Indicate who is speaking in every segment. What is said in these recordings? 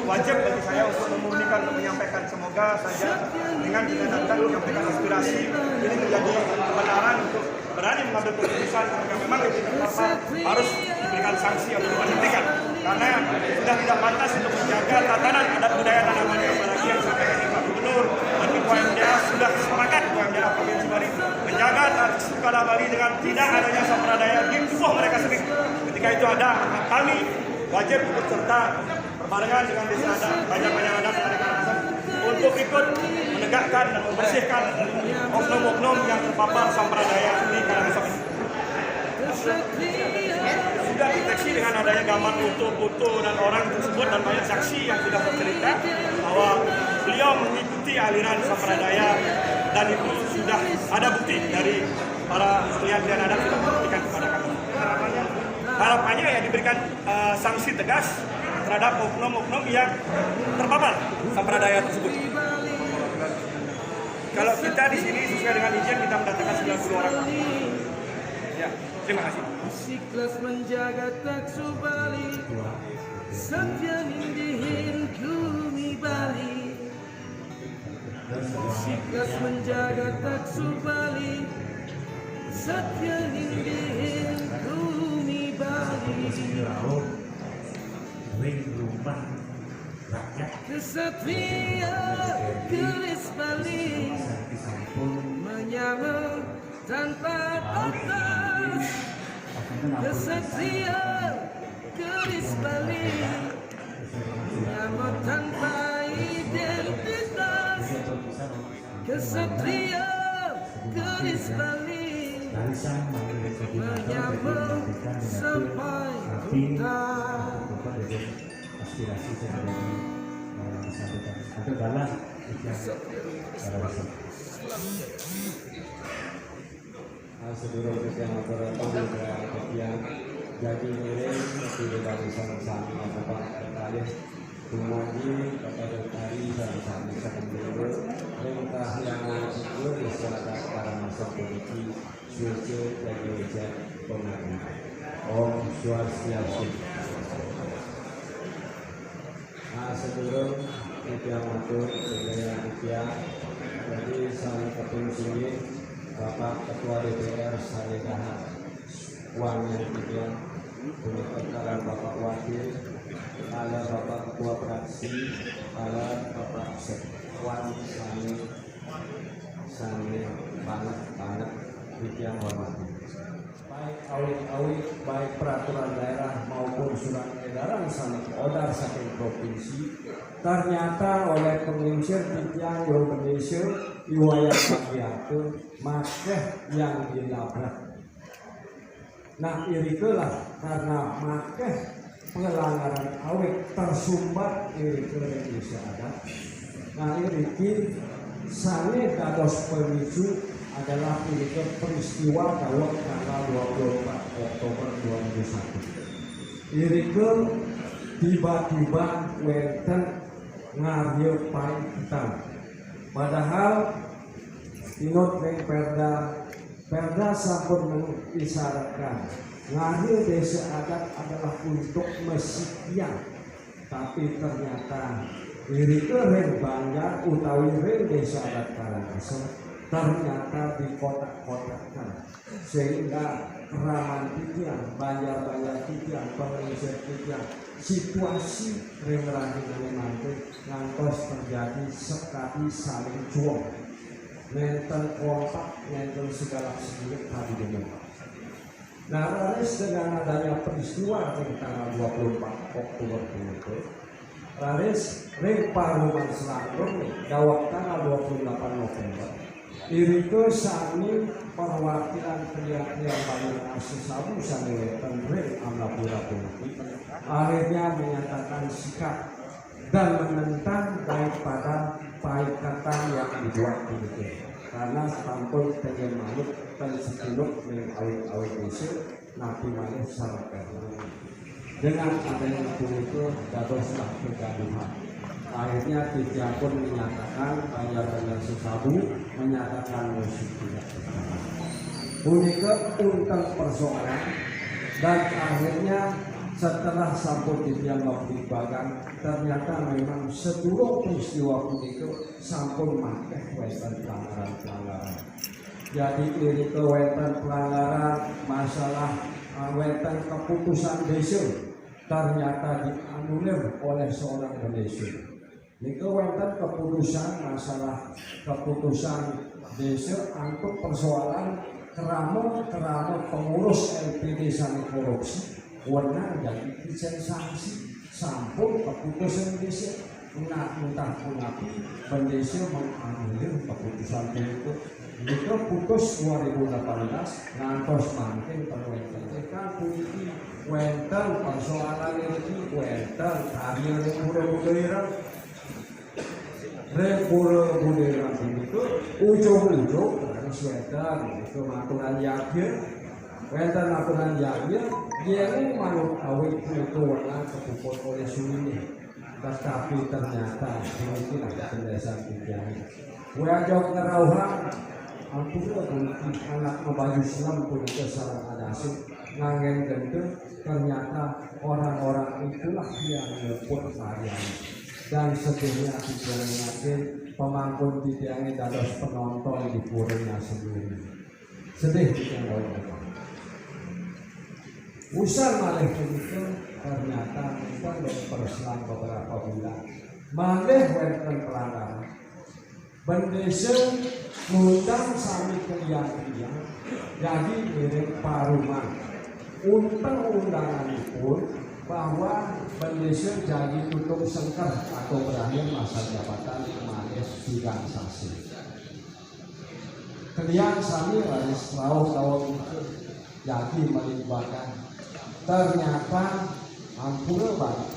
Speaker 1: Wajib bagi saya untuk memurnikan dan menyampaikan, semoga saja dengan kita datang menyampaikan aspirasi ini menjadi kebenaran untuk berani mengambil keputusan jika memang itu terpapar harus diberikan sanksi atau diberhentikan, karena sudah tidak pantas untuk menjaga tatanan adat budaya tanaman, apalagi yang disampaikan Pak Gubernur dan UMDA sudah sepakat UMDA Provinsi Bali menjaga Sukada Bali dengan tidak adanya sampradaya di tubuh mereka sendiri. Ketika itu ada, maka kami wajib ikut serta berbarengan dengan desa adat, banyak-banyak adat untuk ikut menegakkan dan membersihkan oknum-oknum yang terpapar sampradaya di Karangasem ini. Sudah deteksi dengan adanya gambar foto dan orang tersebut dan banyak saksi yang sudah bercerita bahwa beliau mengikuti aliran sampradaya dan itu sudah ada bukti dari para ahli-ahli adat sudah membuktikan kepada kami. Harapannya ya diberikan sanksi tegas terhadap oknum-oknum yang terpapar sampradaya tersebut. Kalau kita di sini sesuai dengan izin kita mendatangkan 90 orang. Ya, terima kasih.
Speaker 2: Ikhlas menjaga taksu Bali, setia nindihin bumi Bali. Ikhlas menjaga taksu Bali, setia nindihin bumi Bali.
Speaker 3: Rumah rakyat
Speaker 2: Kesatria keris Bali, menyamar tanpa batas. Kesatria keris Bali, menyamar tanpa identitas. Kesatria keris Bali, menyamar sampai tuntas.
Speaker 3: aspirasi saya disampaikan itu adalah sedulur yang operator juga yang jadi miring di dalam sama-sama bapak kali kemudian kepada tari sama-sama sedulur perintah yang itu masyarakat para masa politik suci dan gereja pemerintah Om Swastiastu. Sedulur yang matur yang mulia, jadi sang ketum sini Bapak Ketua DPR Saredaha Wan yang mulia, kemudian Bapak Wakil, ada Bapak Ketua Fraksi, ada Bapak Sekwan Sani banget yang hormati. Baik awit-awit, baik peraturan daerah maupun surat edaran saking odar saking provinsi, ternyata oleh penginsir titiang Indonesia iwayang bagiakeun makeh yang dilabrak. Nah irikelah karena makeh pelanggaran awit tersumbat irike Indonesia ada. Nah iriki sane dados pemicu adalah peristiwa tahun tanggal 24 Oktober 2001. Irike tiba-tiba wenten ngarieu paitan. Padahal inut ning Perda sampun mengisyaratkan ngarieu desa adat adalah untuk mesikian. Tapi ternyata irike reng Banjar utawi reng desa adat Karangasem ternyata dikotak-kotakkan sehingga keraman titian, banjar-banjar titian, pengisir titian, situasi remerahin nanti ngantos terjadi sekali saling jual, nenten kompak, nenten segala sedikit tadi dulu. Nah, Raris dengan adanya peristiwa tanggal 24 Oktober itu, Raris ring paruman selangkung dawak tanggal 28 November. Irike sami perwakilan pria-pria banyak asus sabu sami tenreng amlapura politik akhirnya menyatakan sikap dan menentang daripada paikatan yang dibuat itu karena sampul pengen manut dan sepuluh dengan awit-awit isu nabi manut sarapel dengan adanya itu dadoslah kegaduhan Akhirnya Titiang pun menyatakan Banjar Sesabu menyatakan musik tidak bersalah. Punika untung persoalan dan akhirnya setelah sampun Titiang mempertimbangkan ternyata memang sedurung peristiwa punika sampun makeh wonten pelanggaran. Jadi ini wonten pelanggaran masalah wonten keputusan desa ternyata dianulir oleh seorang desa. Niku wonten keputusan masalah keputusan desa untuk persoalan kerama pengurus LPD Sani korupsi warna jadi izin sanksi sampun keputusan desa entah punapi pendesa menganulir keputusan itu. Niku putus 2018 ngantos mangke penwenten puniki wonten persoalan iki wonten karya budaya Repura itu ujung-ujung harus wonten itu aturan yakin wonten aturan yakin yang manut awit itu warna kepuput oleh sunyi tetapi ternyata ini ada penjelasan Titiang wajah ngerauhan ampun anak membaju Islam pun kesalahan adasih ngangen gendeng ternyata orang-orang itulah yang meliput varian dan sedihnya Titiang yakin pemangkun Titiang dados penonton di puranya sendiri sedih Titiang usah malih begitu ternyata kita berselang beberapa bulan malih wonten pelanggaran bendesa ngundang sami kalian jadi mirip paruman undanganipun bahwa bendesa jadi tutup sengker atau berakhir masa jabatan kemarin sidang saksi. Kalian sami harus tahu itu jadi melibatkan ternyata ampun banget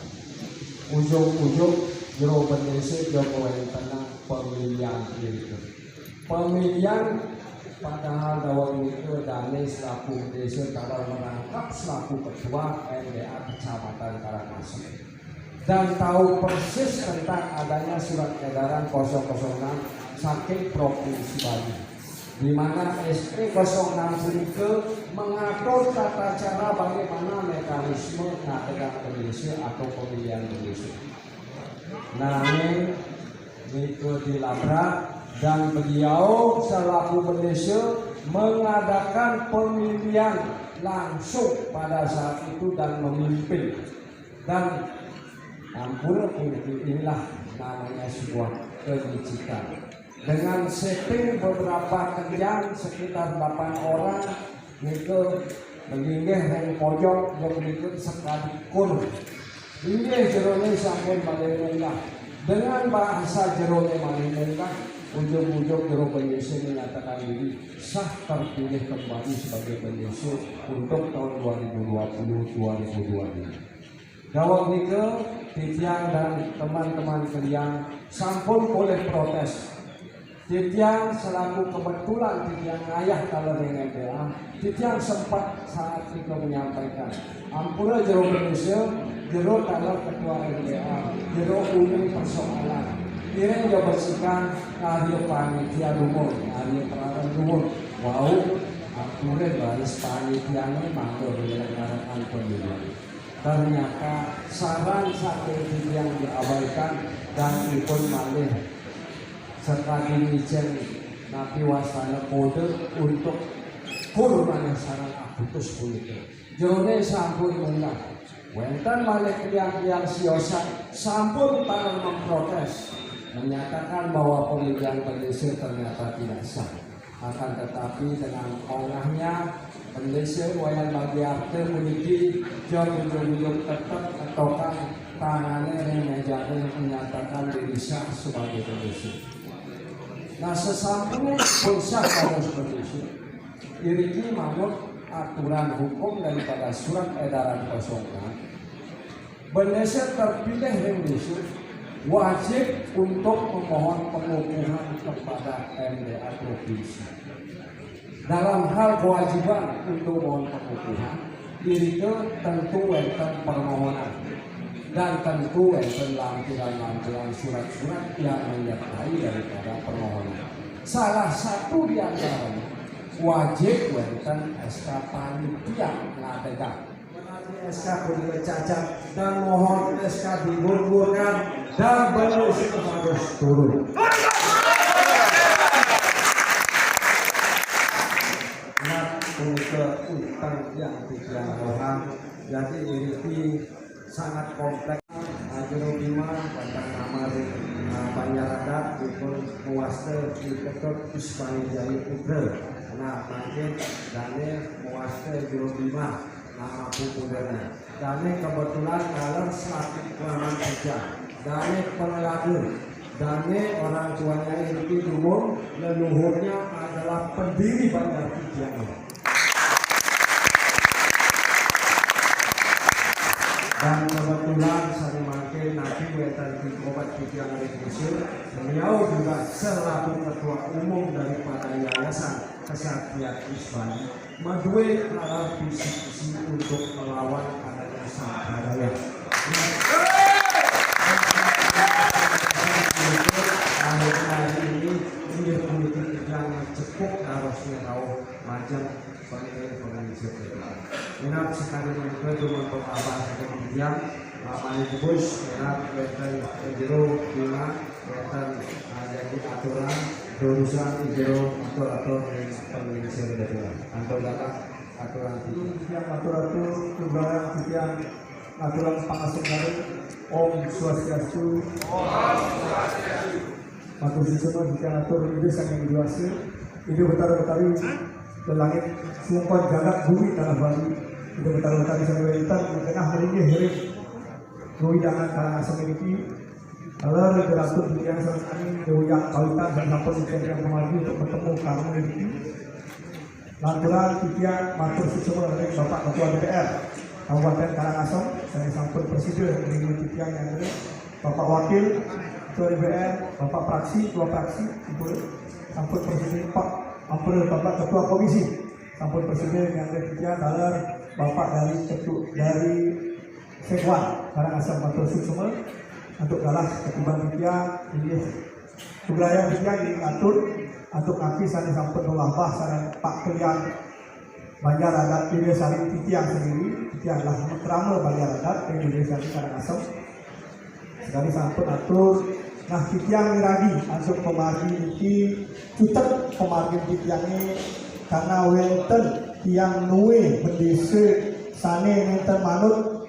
Speaker 3: ujung-ujung jero bendesa Jokowi tenang pemilihan itu. Pemilihan padahal dawang itu Dane selaku desa kalau merangkap selaku ketua MDA Kecamatan Karangasem dan tahu persis tentang adanya surat edaran 006 saking Provinsi Bali di mana SP 06 itu mengatur tata cara bagaimana mekanisme ngadakan pemilihan atau pemilihan desa. Namun itu dilabrak dan beliau selaku bendesa mengadakan pemilihan langsung pada saat itu dan memimpin dan ampun inilah namanya sebuah kelicikan dengan setting beberapa kerjaan sekitar 8 orang itu menginggih yang pojok yang berikut sekali kur ini jerone sampun bagaimana dengan bahasa jerone manunggal ujung-ujung jero bendesa menyatakan diri sah terpilih kembali sebagai bendesa untuk tahun 2020-2022. Dawang nike Titiang dan teman-teman kalian sampun boleh protes. Titiang selaku kebetulan Titiang ayah kalau dengan MDA, Titiang sempat saat itu menyampaikan ampura jero bendesa jero kalau ketua MDA jero umum persoalan Ireng jawab bersihkan ahli panitia lumur, ahli peralatan lumur. Wow, akhirnya baris panitia ini mantul menyelenggarakan pemilihan. Ternyata saran satu yang diabaikan dan ikut malih serta dimijen nabi wasana kode untuk kurungan saran Agustus politik. Jone sampun munggah. Wenten malih kliang-kliang siosa sampun tangan memprotes. Menyatakan bahwa pemilihan bendesa ternyata tidak sah. Akan tetapi dengan ongahnya bendesa wayang bagi akte memiliki jauh-jauh tetap ketokan tangannya yang menjadi menyatakan diri sah sebagai bendesa. Nah sesampainya pun sah pada bendesa. Ini manut aturan hukum daripada surat edaran 06. Bendesa terpilih bendesa wajib untuk memohon pengukuhan kepada MDA provinsi. Dalam hal kewajiban untuk mohon pengukuhan, itu tentu wonten permohonan. dan tentu lampiran surat-surat yang menyertai daripada permohonan. Salah satu di antaranya wajib wonten SK panitia ngadegang. SK kudu cacat dan mohon SK digugurkan dan berusaha harus turun. Untuk utang yang tidak orang, jadi ini sangat kompleks. Jero Bima tentang nama Banjarada pun muaster di Ketot Ismani Jaya Putra. Nah, makin dane muaster Jero Bima nama putranya. Dane kebetulan dalam satu pengalaman kerja. Dane pengelagu. Dane orang tuanya ini umum, leluhurnya adalah pendiri Bandar Pikian. Dan kebetulan saya makin nanti wetan di obat pikiran dari Mesir, beliau juga selaku ketua umum daripada Yayasan Kesaktian Islam Madue adalah visi-visi untuk melawan adanya Sampradaya. Akhir-akhir ini politik yang cukup harusnya tahu macam pemimpin-pemimpin. Minat sekali mereka cuma berabah dengan yang mani bus, minat wetan jero bima, wetan jadi aturan, urusan jero atur pemimpin dari antar data aturan itu. Yang aturan itu juga yang aturan pangasuh dari Om Swastiastu. Matur susun yang atur itu sangat luas. Itu betul-betul ke langit sumpah jagat bumi tanah Bali. Itu betul-betul sampai wetan tengah meringih hiring ruidangan karang semiliki kalau beratur yang ini yang kawitan dan sampai yang kemarin untuk bertemu karang memiliki lanturan pikiran matur susun dari Bapak Ketua DPR Kabupaten Karangasem, saya sampai presiden dengan pikiran yang ada Bapak Wakil Ketua DPR, Bapak Praksi, Ketua Praksi, sampai presiden Pak Ampun Bapak Ketua Komisi, sampai presiden yang ada pikiran dalam Bapak dari Sekwan Karangasem Matur Suksuma untuk galah ketimbang dia ini wilayah dia ini ngatur untuk kaki sana sampai nolabah sana Pak Kelian Banjar Adat ini saling titiang sendiri titianglah kerama Banjar Adat ini saling Karangasem sekali sampai atur nah titiang lagi untuk pemargin ini cutek pemargin titiang ini karena wenten tiang nuwe berdesa sane wenten manut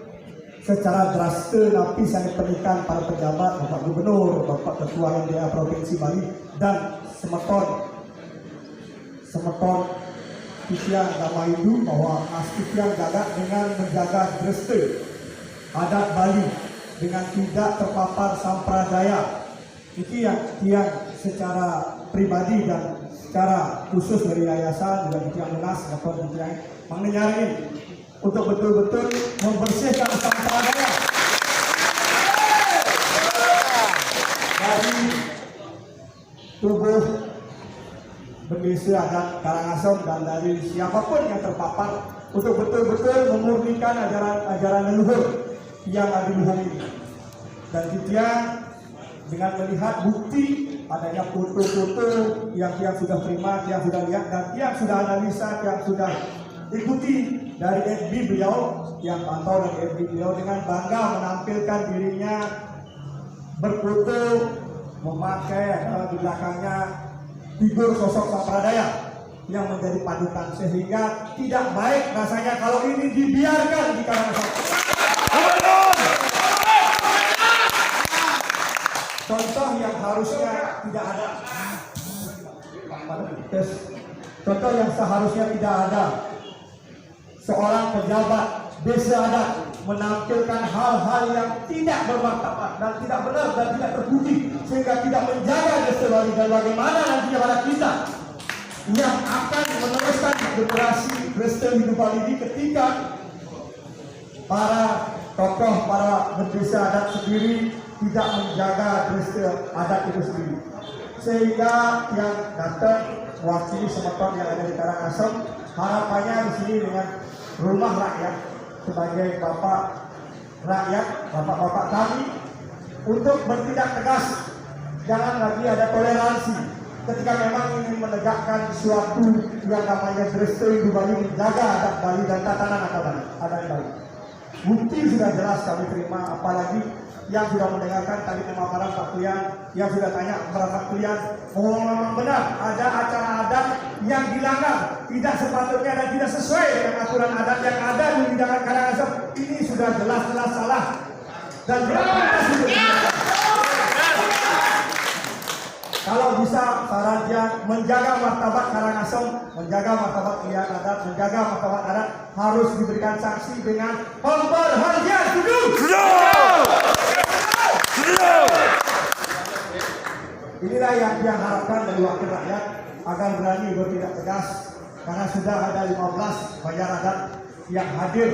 Speaker 3: secara drastis napi sangat pernikahan para pejabat, Bapak Gubernur, Bapak Ketua MDA Provinsi Bali dan semeton Titian Dama itu bahwa Mas Titian gagak dengan menjaga drastis adat Bali dengan tidak terpapar sampradaya. Itu yang secara pribadi dan secara khusus dari yayasan juga Titian Lunas dapat Titian mengenyarin untuk betul-betul membersihkan sampradaya dari tubuh berdesa adat Karangasem dan dari siapapun yang terpapar untuk betul-betul memurnikan ajaran leluhur yang ada di bumi ini. Dan Titian dengan melihat bukti adanya foto-foto yang sudah terima, yang sudah lihat dan yang sudah analisa, yang sudah ikuti dari FB beliau yang pantau dari FB beliau dengan bangga menampilkan dirinya berfoto memakai di belakangnya figur sosok sampradaya yang menjadi panutan sehingga tidak baik rasanya kalau ini dibiarkan di Karangasem. Contoh yang harusnya tidak ada. Contoh yang seharusnya tidak ada. Seorang pejabat desa adat menampilkan hal-hal yang tidak bermartabat dan tidak benar dan tidak terbukti sehingga tidak menjaga desa Bali dan bagaimana nantinya pada kita yang akan meneruskan generasi desa hidup Bali ini ketika para tokoh para berdesa adat sendiri tidak menjaga desa adat itu sendiri sehingga yang datang wakili semeton yang ada di Karangasem harapannya di sini dengan rumah rakyat sebagai Bapak
Speaker 4: rakyat, bapak-bapak kami untuk bertindak tegas. Jangan lagi ada toleransi ketika memang ingin menegakkan suatu yang namanya Restoring Bali, menjaga adat Bali dan tatanan adat Bali. Bukti sudah jelas kami terima, apalagi yang sudah mendengarkan tadi pemaparan Pak Kulian, yang sudah tanya kepada Pak Kulian, oh memang benar ada acara adat yang dilanggar, tidak sepatutnya dan tidak sesuai dengan aturan adat yang ada di Widangan Karangasem. Ini sudah jelas-jelas salah dan tidak pantas untuk dilakukan. Kalau bisa sarannya menjaga martabat Karangasem, menjaga martabat pilihan adat, menjaga martabat adat, harus diberikan sanksi dengan pemberhentian. Inilah yang diharapkan dari wakil rakyat agar berani bertindak tegas, karena sudah ada 15 banjar adat yang hadir,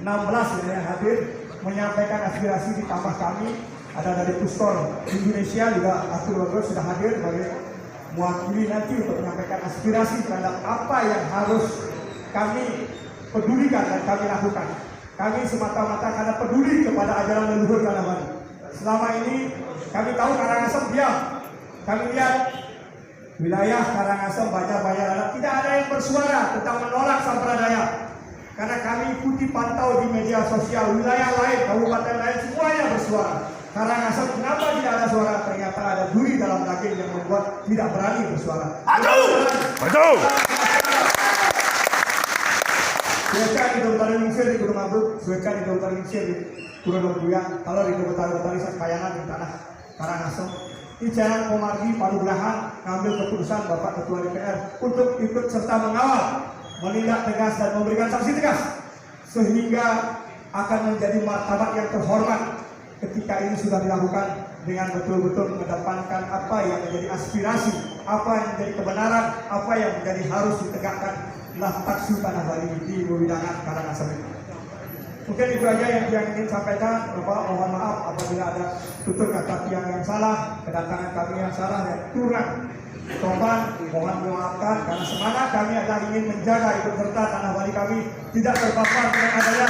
Speaker 4: 16 yang hadir menyampaikan aspirasi, ditambah kami ada dari Puskor Indonesia juga, Atur Bagus sudah hadir sebagai mewakili nanti untuk menyampaikan aspirasi terhadap apa yang harus kami pedulikan dan kami lakukan. Kami semata-mata karena peduli kepada ajaran leluhur tanah Bali. Selama ini kami tahu Karangasem diam. Kami lihat wilayah Karangasem banyak adat tidak ada yang bersuara tentang menolak sampradaya. Karena kami ikuti pantau di media sosial, wilayah lain, kabupaten lain semuanya bersuara. Karangasem kenapa tidak ada suara? Ternyata ada duri dalam daging yang membuat tidak berani bersuara.
Speaker 5: Aduh.
Speaker 4: Sueca di Kabupaten Lingsir di Gunung Agung, Sueca di Kabupaten Lingsir di Gunung Buyang, kalau di Kabupaten Sapayangan di tanah Karangasem. Ini Jalan Komardi Padubelahan ngambil keputusan Bapak Ketua DPR untuk ikut serta mengawal, menindak tegas dan memberikan sanksi tegas sehingga akan menjadi martabat yang terhormat ketika ini sudah dilakukan dengan betul-betul mengedepankan apa yang menjadi aspirasi, apa yang menjadi kebenaran, apa yang menjadi harus ditegakkan taksu tanah Bali di Widangan Karangasem. Mungkin itu aja yang ingin sampaikan. Bapak mohon maaf apabila ada tutur kata yang salah, kedatangan kami yang salah dan kurang sopan, mohon dimaafkan karena semangat kami adalah ingin menjaga ikut serta tanah Bali kami tidak terpapar dengan adanya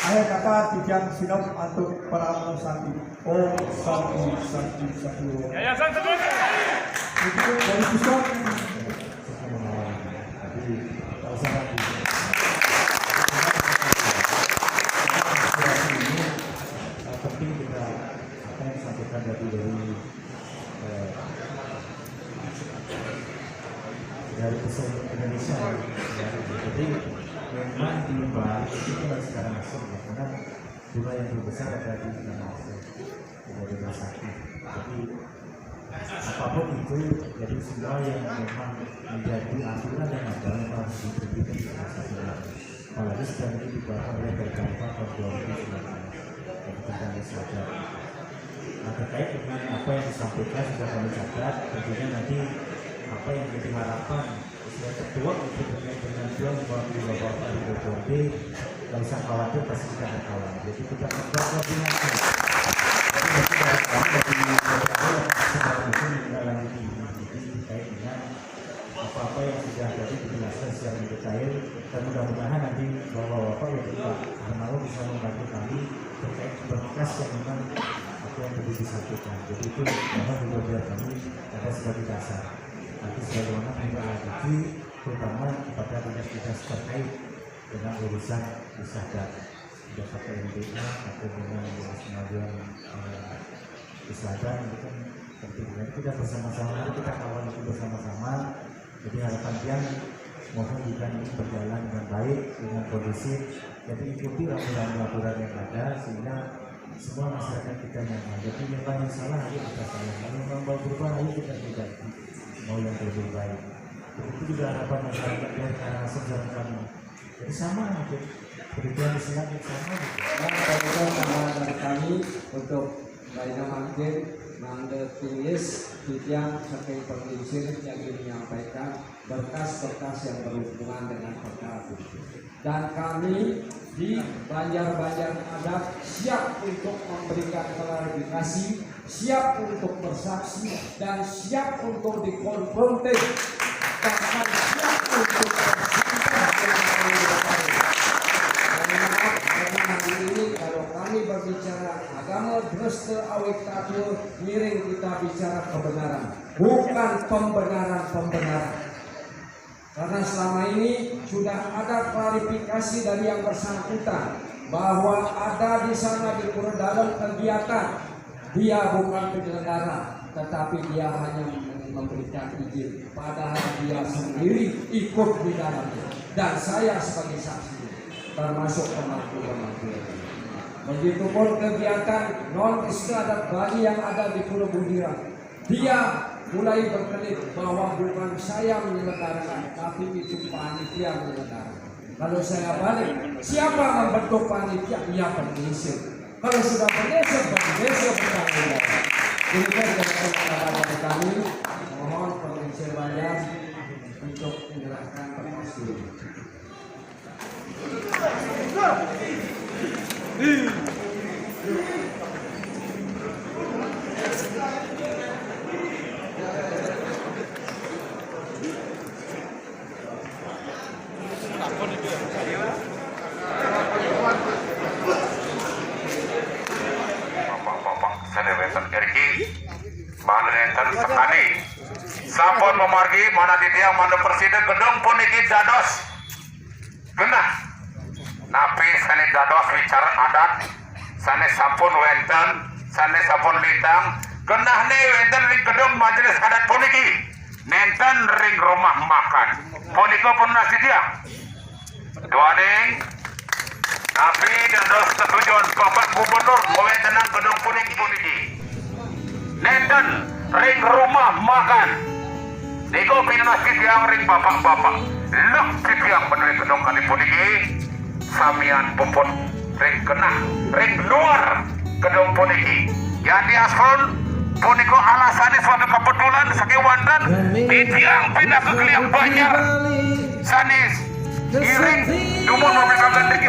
Speaker 4: akhir kata Titian Sinop untuk para penusanti. Om Santi.
Speaker 5: Yayasan Sebut.
Speaker 4: Itu dari Puskor.
Speaker 2: Penting kita apa yang disampaikan dari pesan Indonesia. Jadi memang di Bali itu sekarang masuk karena jumlah yang terbesar ada di Karangasem, dari Masaki. Jadi apapun itu, jadi semua yang memang menjadi aturan yang ada harus diberikan di Masaki. Apalagi sekarang ini dibahas oleh berkaitan tahun 2019 dan kita harus sadar. Nah, terkait dengan apa yang disampaikan sudah kami catat, tentunya nanti apa yang jadi harapan yang kedua untuk terkait dengan jual melalui bapak di DPRD, nggak usah khawatir, pasti kita akan kawal. Jadi kita akan koordinasi. Jadi dari kami dari segala mungkin menindaklanjuti ini. Jadi terkait dengan apa-apa yang sudah tadi dijelaskan secara detail, dan mudah-mudahan nanti bapak-bapak yang Pak Hermawan bisa membantu kami terkait berkas yang memang apa yang perlu disampaikan. Jadi itu mohon juga biar kami ada sebagai dasar. Nanti sebagaimana menindaklanjuti terutama kepada dinas-dinas terkait dengan urusan wisata, tidak pakai MBA atau dengan urus pengaduan wisata, itu kan penting. Jadi kita bersama-sama, kita kawal itu bersama-sama. Jadi harapan yang mohon jika ini berjalan dengan baik, dengan kondusif. Jadi ikuti aturan-aturan yang ada sehingga semua masyarakat kita nyaman. Jadi memang yang salah ayo kita salah, kalau memang mau berubah ayo kita perbaiki, mau yang lebih baik. Itu juga harapan masyarakat dari Karangasem dan kami. Jadi sama aja, berikan Islam yang sama.
Speaker 3: Nah, tambahan dari kami untuk lainnya mungkin Mangga Tingis, Titian, Sekei Perlisir yang ingin menyampaikan berkas-berkas yang berhubungan dengan perkara itu. Dan kami di Banjar-Banjar Adat siap untuk memberikan klarifikasi, siap untuk bersaksi, dan siap untuk dikonfrontir, bahkan siap untuk bersumpah dengan reste awet kado miring kita bicara kebenaran, bukan pembenaran. Karena selama ini sudah ada klarifikasi dari yang bersangkutan bahwa ada di sana di dalam kegiatan dia bukan penyelenggara, tetapi dia hanya memberikan izin, padahal dia sendiri ikut di dalamnya. Dan saya sebagai saksi, termasuk pemangku. Begitupun kegiatan non-istiadat Bali yang ada di Pulau Budiran, dia mulai berkelit bahwa bukan saya menyelenggarakan, tapi itu panitia menyelenggarakan. Kalau saya balik, siapa membentuk panitia? Ya pengisir. Kalau sudah pengisir bertanggung jawab. Demikian kata kami, mohon pengisir bayar untuk menyerahkan pengasih.
Speaker 6: Sekali sampun memargi mana titiang mana presiden gedung puniki dados genah napi sane dados wicara adat sane sampun wenten sane sampun lintang genah ne wenten ring gedung majelis adat puniki nenten ring rumah makan puniko pun nasi tiang duaning napi dados ketujuan Bapak Gubernur mewentenang gedung puniki nenten ring rumah makan niko pinas titiang ring bapak-bapak luk titiang bener gedung kali puniki samian puput ring kenah ring luar gedung puniki yang di aspal puniko alasannya suatu kebetulan sekewandan titiang pindah ke Kliang Banjar sanis iring dumur mobil kagandegi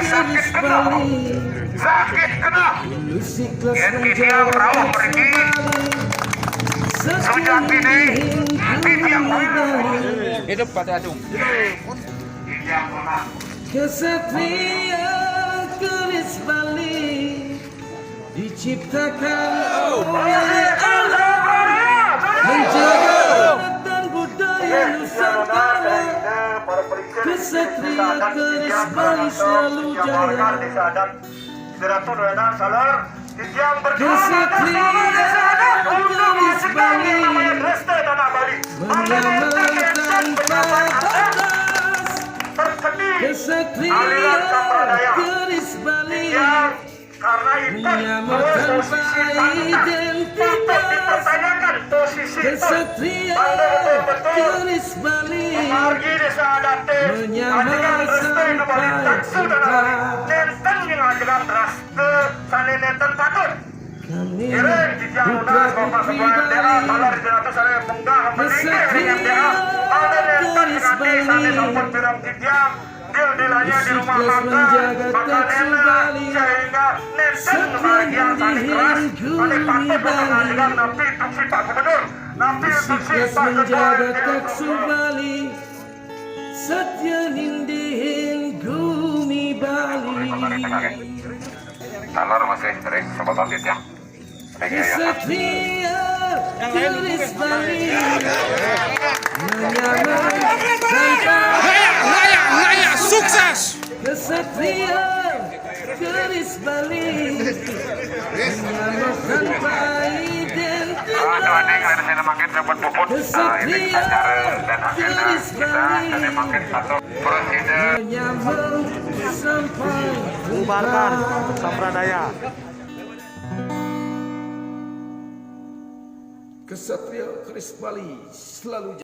Speaker 6: sakit kena yang titiang rawah pergi Sujat ini titiang hidup pada adung titiang pernah
Speaker 7: Kesatria keris Bali diciptakan oleh Allah menjaga dan budaya Nusantara. Kesatria keris Bali selalu jaya. Kesatria keris Bali menyamarkan batas. Kesatria keris Bali menyamakan identitas. Kesatria keris Bali menyamakan kami putra putri Bali. Kesatria keris Bali ikhlas menjaga taksu Bali, satya menjaga taksu Bali, satya nindihin gumi Bali.
Speaker 6: Talar masih ring sebotol titiang
Speaker 7: Kesatria keris Bali menyamakan
Speaker 5: sukses.
Speaker 7: Kesatria keris Bali menyamakan identitas. Kesatria keris Bali menyambung sampai
Speaker 1: bubarkan sampradaya.
Speaker 7: Kesatria keris Bali selalu